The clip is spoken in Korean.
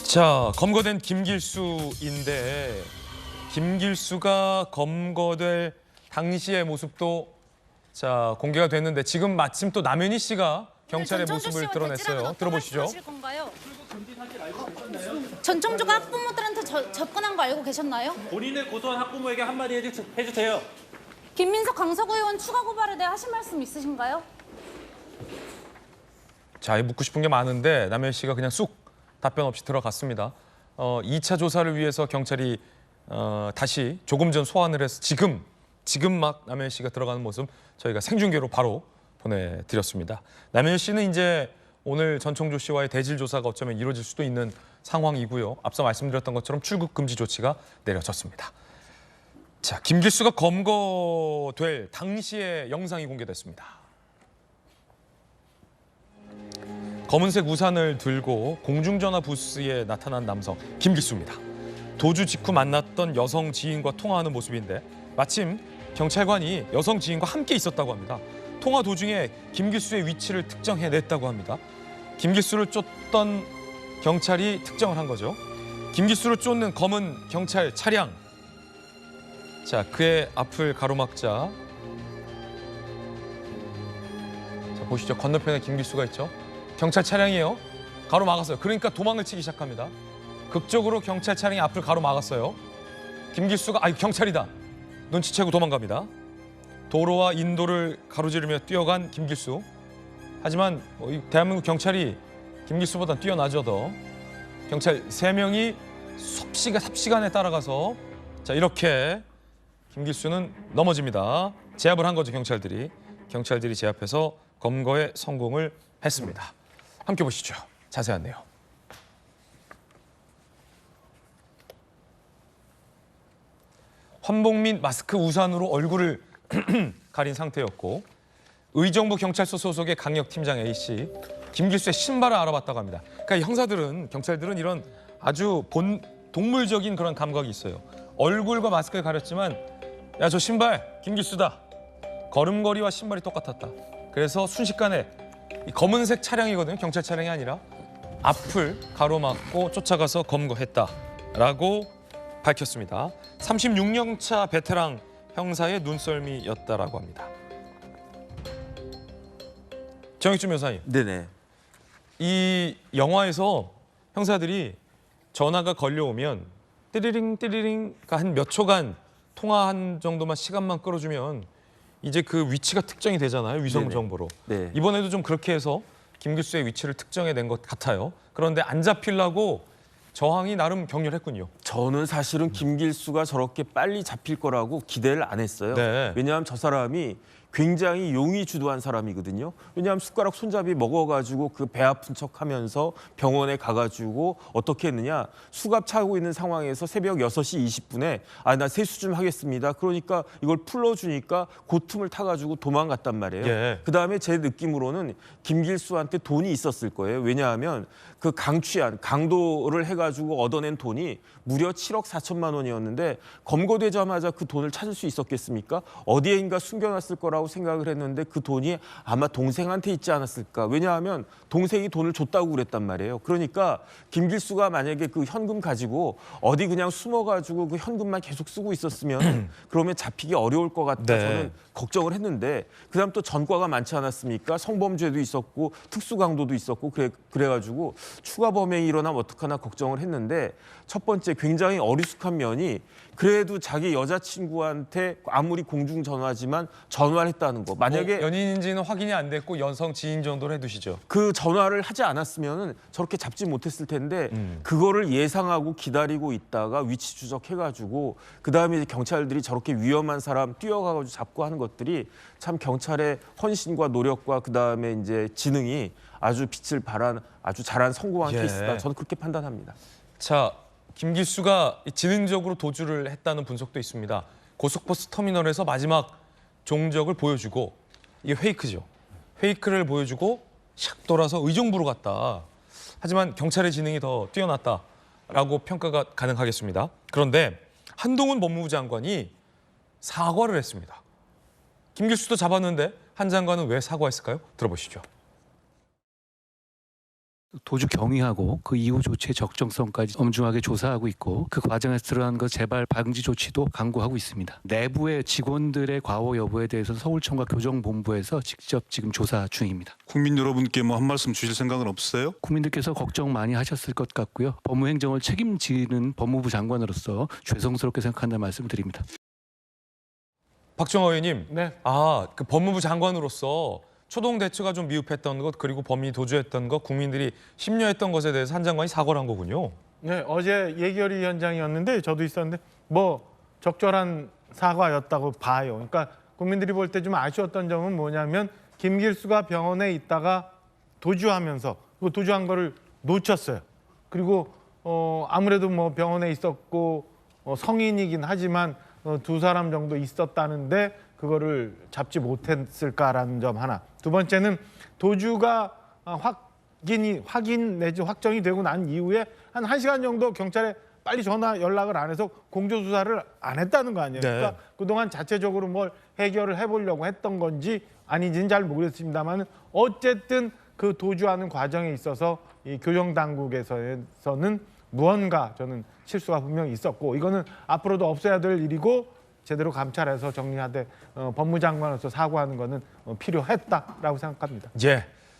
자, 검거된 김길수인데 김길수가 검거될 당시의 모습도 공개가 됐는데 지금 마침 또 남현희 씨가 경찰의 모습을 드러냈어요. 들어보시죠. 전청조가 학부모들한테 접근한 거 알고 계셨나요? 본인을 고소한 학부모에게 한마디 해주세요. 김민석 강서구 의원 추가 고발에 대해 하실 말씀 있으신가요? 자, 묻고 싶은 게 많은데 남현희 씨가 그냥 쑥 답변 없이 들어갔습니다. 2차 조사를 위해서 경찰이 다시 조금 전 소환을 해서 지금 막 남현희 씨가 들어가는 모습 저희가 생중계로 바로 보내드렸습니다. 남현희 씨는 이제 오늘 전청조 씨와의 대질 조사가 어쩌면 이루어질 수도 있는 상황이고요. 앞서 말씀드렸던 것처럼 출국 금지 조치가 내려졌습니다. 자, 김길수가 검거될 당시의 영상이 공개됐습니다. 검은색 우산을 들고 공중전화 부스에 나타난 남성 김길수입니다. 도주 직후 만났던 여성 지인과 통화하는 모습인데 마침 경찰관이 여성 지인과 함께 있었다고 합니다. 통화 도중에 김길수의 위치를 특정해냈다고 합니다. 김길수를 쫓던 경찰이 특정을 한 거죠. 김길수를 쫓는 검은 경찰 차량. 자, 그의 앞을 가로막자. 자, 보시죠. 건너편에 김길수가 있죠. 경찰 차량이에요. 가로막았어요. 그러니까 도망을 치기 시작합니다. 극적으로 경찰 차량이 앞을 가로막았어요. 김길수가 경찰이다. 눈치채고 도망갑니다. 도로와 인도를 가로지르며 뛰어간 김길수. 하지만 대한민국 경찰이 김길수보다 뛰어나죠. 더. 경찰 3명이 삽시간에 따라가서 자, 이렇게 김길수는 넘어집니다. 제압을 한 거죠. 경찰들이 제압해서 검거에 성공을 했습니다. 함께 보시죠. 자세한 내용. 환복 및 마스크 우산으로 얼굴을 가린 상태였고 의정부 경찰서 소속의 강력팀장 A씨, 김길수의 신발을 알아봤다고 합니다. 그러니까 경찰들은 이런 아주 동물적인 그런 감각이 있어요. 얼굴과 마스크를 가렸지만 야, 저 신발 김길수다. 걸음걸이와 신발이 똑같았다. 그래서 순식간에 이 검은색 차량이거든요. 경찰 차량이 아니라 앞을 가로막고 쫓아가서 검거했다라고 밝혔습니다. 36년차 베테랑 형사의 눈썰미였다라고 합니다. 정익준 변호사님. 네네. 이 영화에서 형사들이 전화가 걸려오면 띠리링 한 몇 초간 통화한 정도만 시간만 끌어주면 이제 그 위치가 특정이 되잖아요. 위성 정보로. 네. 이번에도 좀 그렇게 해서 김길수의 위치를 특정해낸 것 같아요. 그런데 안 잡히려고 저항이 나름 격렬했군요. 저는 사실은 김길수가 저렇게 빨리 잡힐 거라고 기대를 안 했어요. 네. 왜냐하면 저 사람이 굉장히 용의 주도한 사람이거든요. 왜냐하면 숟가락 손잡이 먹어가지고 그 배 아픈 척하면서 병원에 가가지고 어떻게 했느냐. 수갑 차고 있는 상황에서 새벽 6시 20분에 나 세수 좀 하겠습니다. 그러니까 이걸 풀어주니까 그 틈을 타가지고 도망갔단 말이에요. 예. 그다음에 제 느낌으로는 김길수한테 돈이 있었을 거예요. 왜냐하면 그 강도를 해가지고 얻어낸 돈이 무려 7억 4천만 원이었는데 검거되자마자 그 돈을 찾을 수 있었겠습니까? 어디에인가 숨겨놨을 거라고 생각을 했는데 그 돈이 아마 동생한테 있지 않았을까. 왜냐하면 동생이 돈을 줬다고 그랬단 말이에요. 그러니까 김길수가 만약에 그 현금 가지고 어디 그냥 숨어가지고 그 현금만 계속 쓰고 있었으면 그러면 잡히기 어려울 것 같다. 네. 저는 걱정을 했는데 그다음 또 전과가 많지 않았습니까? 성범죄도 있었고 특수강도도 있었고 그래가지고 추가 범행이 일어나면 어떡하나 걱정을 했는데 첫 번째 굉장히 어리숙한 면이 그래도 자기 여자친구한테 아무리 공중전화지만 전화를 했다는 거. 만약에 연인인지는 확인이 안 됐고 여성 지인 정도로 해두시죠. 그 전화를 하지 않았으면 저렇게 잡지 못했을 텐데 그거를 예상하고 기다리고 있다가 위치 추적해가지고 그다음에 경찰들이 저렇게 위험한 사람 뛰어가가지고 잡고 하는 것들이 참 경찰의 헌신과 노력과 그다음에 이제 지능이 아주 빛을 발한 아주 잘한 성공한 케이스다. 저는 그렇게 판단합니다. 자, 김길수가 지능적으로 도주를 했다는 분석도 있습니다. 고속버스 터미널에서 마지막 종적을 보여주고 이게 페이크죠. 페이크를 보여주고 샥 돌아서 의정부로 갔다. 하지만 경찰의 지능이 더 뛰어났다라고 평가가 가능하겠습니다. 그런데 한동훈 법무부 장관이 사과를 했습니다. 김길수도 잡았는데 한 장관은 왜 사과했을까요? 들어보시죠. 도주 경위하고 그 이후 조치의 적정성까지 엄중하게 조사하고 있고 그 과정에서 드러난 것 재발 방지 조치도 강구하고 있습니다. 내부의 직원들의 과오 여부에 대해서 서울청과 교정본부에서 직접 지금 조사 중입니다. 국민 여러분께 뭐 한 말씀 주실 생각은 없으세요? 국민들께서 걱정 많이 하셨을 것 같고요. 법무행정을 책임지는 법무부 장관으로서 죄송스럽게 생각한다는 말씀을 드립니다. 박정호 의원님, 네. 그 법무부 장관으로서 초동 대처가 좀 미흡했던 것 그리고 범인이 도주했던 것 국민들이 심려했던 것에 대해서 한 장관이 사과를 한 거군요. 네, 어제 예결위 현장이었는데 저도 있었는데 뭐 적절한 사과였다고 봐요. 그러니까 국민들이 볼 때 좀 아쉬웠던 점은 뭐냐면 김길수가 병원에 있다가 도주하면서 그 도주한 거를 놓쳤어요. 그리고 아무래도 뭐 병원에 있었고 성인이긴 하지만 두 사람 정도 있었다는데 그거를 잡지 못했을까라는 점 하나. 두 번째는 도주가 확인 내지 확정이 되고 난 이후에 한 1시간 정도 경찰에 빨리 전화 연락을 안 해서 공조 수사를 안 했다는 거 아니에요. 네. 그러니까 그동안 자체적으로 뭘 해결을 해보려고 했던 건지 아닌지는 잘 모르겠습니다만 어쨌든 그 도주하는 과정에 있어서 이 교정 당국에서는 무언가 저는 실수가 분명히 있었고 이거는 앞으로도 없어야 될 일이고 제대로 감찰해서 정리하되 법무장관으로서 사과하는 거는 필요했다라고 생각합니다. 예.